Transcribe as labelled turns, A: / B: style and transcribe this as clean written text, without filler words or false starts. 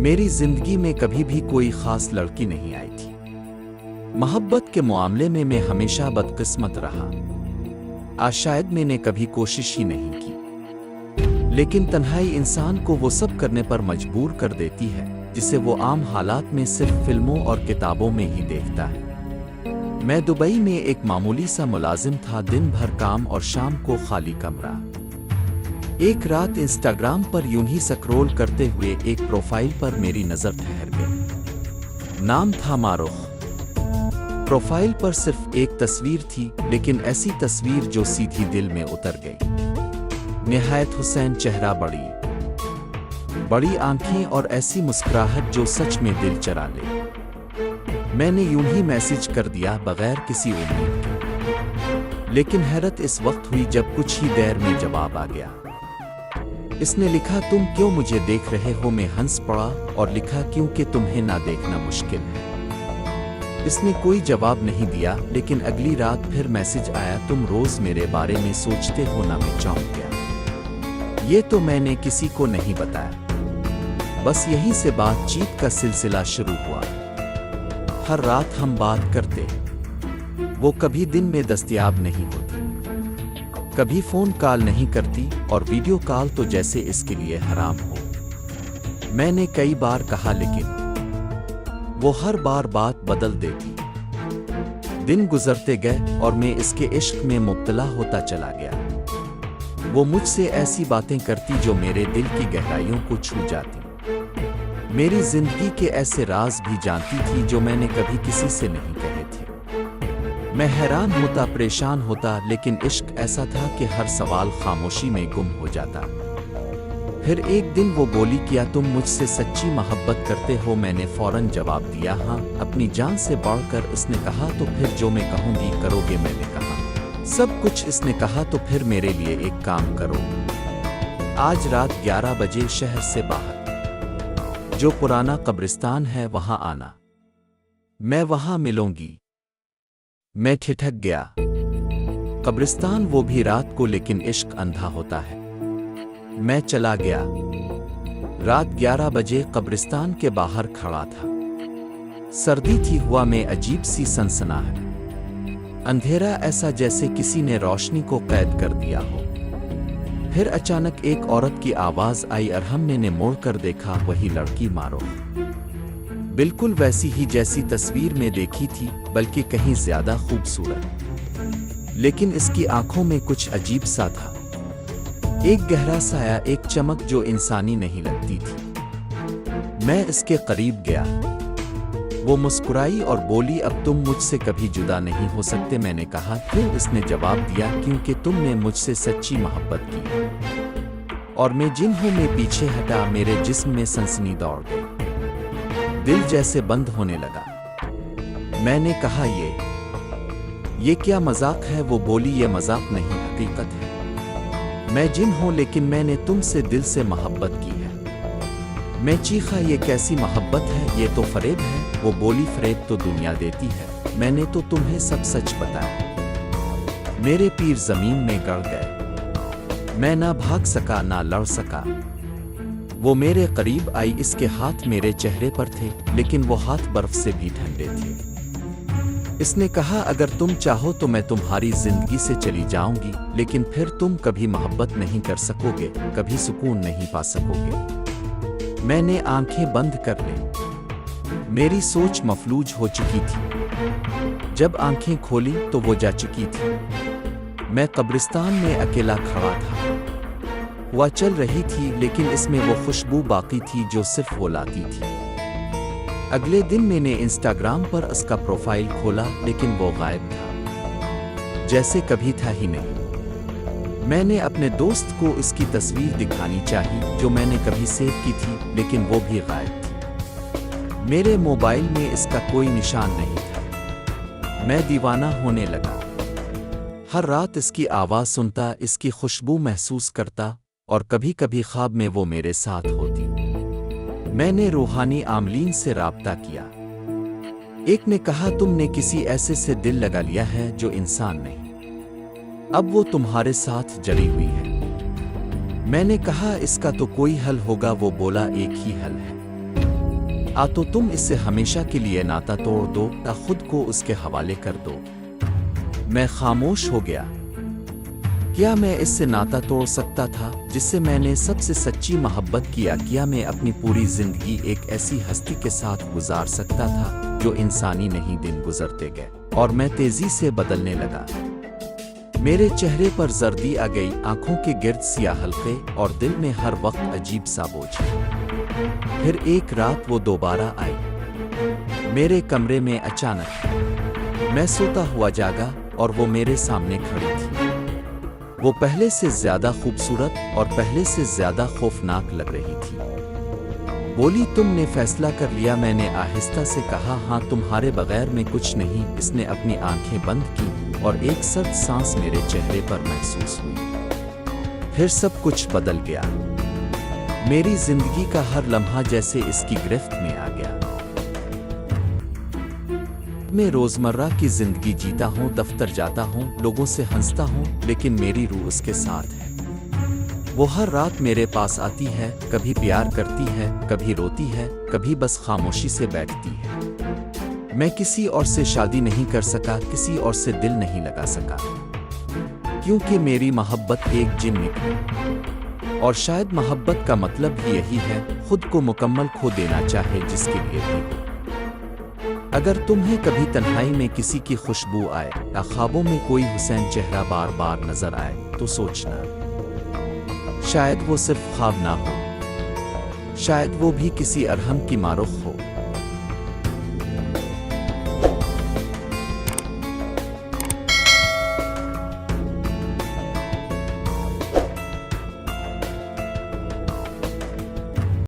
A: मेरी जिंदगी में कभी भी कोई खास लड़की नहीं आई थी। मोहब्बत के मामले में मैं हमेशा बदकिस्मत रहा। आज शायद मैंने कभी कोशिश ही नहीं की, लेकिन तन्हाई इंसान को वो सब करने पर मजबूर कर देती है जिसे वो आम हालात में सिर्फ फिल्मों और किताबों में ही देखता है। मैं दुबई में एक मामूली सा मुलाजिम था, दिन भर काम और शाम को खाली कमरा। एक रात इंस्टाग्राम पर यूं ही स्क्रॉल करते हुए एक प्रोफाइल पर मेरी नज़र ठहर गई। नाम था मारुख। प्रोफाइल पर सिर्फ एक तस्वीर थी, लेकिन ऐसी तस्वीर जो सीधी दिल में उतर गई। निहायत हुसैन चेहरा, बड़ी आंखें और ऐसी मुस्कुराहट जो सच में दिल चरा ले। मैंने यूं ही मैसेज कर दिया बगैर किसी उम्मीद के, लेकिन हैरत इस वक्त हुई जब कुछ ही देर में जवाब आ गया। इसने लिखा, तुम क्यों मुझे देख रहे हो? मैं हंस पड़ा और लिखा, क्योंकि तुम्हें ना देखना मुश्किल है। इसने कोई जवाब नहीं दिया, लेकिन अगली रात फिर मैसेज आया, तुम रोज मेरे बारे में सोचते हो ना? मैं चौंक गया। ये तो मैंने किसी को नहीं बताया। बस यहीं से बातचीत का सिलसिला शुरू हुआ। हर रात हम बात करते। वो कभी दिन में दस्तयाब नहीं होती, कभी फोन कॉल नहीं करती, और वीडियो कॉल तो जैसे इसके लिए हराम हो। मैंने कई बार कहा, लेकिन वो हर बार बात बदल देती। दिन गुजरते गए और मैं इसके इश्क में मुब्तला होता चला गया। वो मुझसे ऐसी बातें करती जो मेरे दिल की गहराइयों को छू जाती। मेरी जिंदगी के ऐसे राज भी जानती थी जो मैंने कभी किसी से नहीं कहे थे। मैं हैरान होता, परेशान होता, लेकिन इश्क ऐसा था कि हर सवाल खामोशी में गुम हो जाता। फिर एक दिन वो बोली, क्या तुम मुझसे सच्ची मोहब्बत करते हो? मैंने फौरन जवाब दिया, हाँ, अपनी जान से बढ़कर। इसने कहा, तो फिर जो मैं कहूँगी करोगे? मैंने कहा, सब कुछ। इसने कहा, तो फिर मेरे लिए एक काम करो, आज रात 11 बजे शहर से बाहर जो पुराना कब्रिस्तान है वहां आना, मैं वहां मिलूंगी। मैं ठिठक गया। कब्रिस्तान, वो भी रात को, लेकिन इश्क अंधा होता है। मैं चला गया। रात 11 बजे कब्रिस्तान के बाहर खड़ा था। सर्दी थी, हवा में अजीब सी सनसनाहट। अंधेरा ऐसा जैसे किसी ने रोशनी को कैद कर दिया हो। फिर अचानक एक औरत की आवाज आई, अरहम। मैंने मुड़कर देखा, वही लड़की मारुख, बिल्कुल वैसी ही जैसी तस्वीर में देखी थी, बल्कि कहीं ज्यादा खूबसूरत। लेकिन इसकी आंखों में कुछ अजीब सा था, एक गहरा साया, एक चमक जो इंसानी नहीं लगती थी। मैं इसके करीब गया। वो मुस्कुराई और बोली, अब तुम मुझसे कभी जुदा नहीं हो सकते। मैंने कहा, क्यों? इसने जवाब दिया, क्योंकि तुमने मुझसे सच्ची मोहब्बत की। और मैं जिन्हों में पीछे हटा, मेरे जिस्म में सनसनी दौड़ गई, दिल जैसे बंद होने लगा। मैंने कहा, ये क्या मजाक है? वो बोली, ये मजाक नहीं, हकीकत है। मैं जिन हूं, लेकिन मैंने तुमसे दिल से मोहब्बत की है। मैं चीखा, ये कैसी मोहब्बत है? ये तो फरेब है। वो बोली, फरेब तो दुनिया देती है, मैंने तो तुम्हें सब सच बताया। मेरे पीर जमीन में गड़ गए। मैं ना भाग सका, ना लड़ सका। वो मेरे करीब आई, इसके हाथ मेरे चेहरे पर थे, लेकिन वो हाथ बर्फ से भी ठंडे थे। इसने कहा, अगर तुम चाहो तो मैं तुम्हारी जिंदगी से चली जाऊंगी, लेकिन फिर तुम कभी मोहब्बत नहीं कर सकोगे, कभी सुकून नहीं पा सकोगे। मैंने आंखें बंद कर ली। मेरी सोच मफलूज हो चुकी थी। जब आंखें खोली तो वो जा चुकी थी। मैं कब्रिस्तान में अकेला खड़ा था। हवा चल रही थी, लेकिन इसमें वो खुशबू बाकी थी जो सिर्फ वो लाती थी। अगले दिन मैंने इंस्टाग्राम पर उसका प्रोफाइल खोला, लेकिन वो गायब था, जैसे कभी था ही नहीं। मैंने अपने दोस्त को इसकी तस्वीर दिखानी चाहिए जो मैंने कभी सेव की थी, लेकिन वो भी गायब थी। मेरे मोबाइल में इसका कोई निशान नहीं था। मैं दीवाना होने लगा। हर रात इसकी आवाज़ सुनता, इसकी खुशबू महसूस करता, और कभी कभी ख्वाब में वो मेरे साथ होती। मैंने रूहानी आमलीन से राब्ता किया। एक ने कहा, तुमने किसी ऐसे से दिल लगा लिया है जो इंसान नहीं, अब वो तुम्हारे साथ जड़ी हुई है। मैंने कहा, इसका तो कोई हल होगा। वो बोला, एक ही हल है, आ तो तुम इससे हमेशा के लिए नाता तोड़ दो या खुद को उसके हवाले कर दो। मैं खामोश हो गया। क्या मैं इससे नाता तोड़ सकता था जिससे मैंने सबसे सच्ची मोहब्बत किया? क्या मैं अपनी पूरी जिंदगी एक ऐसी हस्ती के साथ गुजार सकता था जो इंसानी नहीं? दिन गुजरते गए और मैं तेजी से बदलने लगा। मेरे चेहरे पर जर्दी आ गई, आंखों के गिर्द सियाह हल्के और दिल में हर वक्त अजीब सा बोझ। फिर एक रात वो दोबारा आई मेरे कमरे में अचानक। मैं सोता हुआ जागा और वो मेरे सामने खड़ी थी। वो पहले से ज्यादा खूबसूरत और पहले से ज्यादा खौफनाक लग रही थी। बोली, तुमने फैसला कर लिया? मैंने आहिस्ता से कहा, हाँ, तुम्हारे बगैर में कुछ नहीं। इसने अपनी आंखें बंद की और एक सर्द सांस मेरे चेहरे पर महसूस हुई। फिर सब कुछ बदल गया। मेरी जिंदगी का हर लम्हा जैसे इसकी गिरफ्त में आ गया। मैं रोजमर्रा की जिंदगी जीता हूँ, दफ्तर जाता हूँ, लोगों से हंसता हूँ, लेकिन मेरी रूह उसके साथ है। वो हर रात मेरे पास आती है, कभी प्यार करती है, कभी रोती है, कभी बस खामोशी से बैठती है। मैं किसी और से शादी नहीं कर सका, किसी और से दिल नहीं लगा सका, क्योंकि मेरी मोहब्बत एक जिन निकली। और शायद मोहब्बत का मतलब ही यही है, खुद को मुकम्मल खो देना, चाहे जिसके लिए भी हो। अगर तुम्हें कभी तन्हाई में किसी की खुशबू आए या ख्वाबों में कोई हुसैन चेहरा बार बार नजर आए, तो सोचना, शायद वो सिर्फ ख्वाब ना हो, शायद वो भी किसी अरहम की मारुख हो।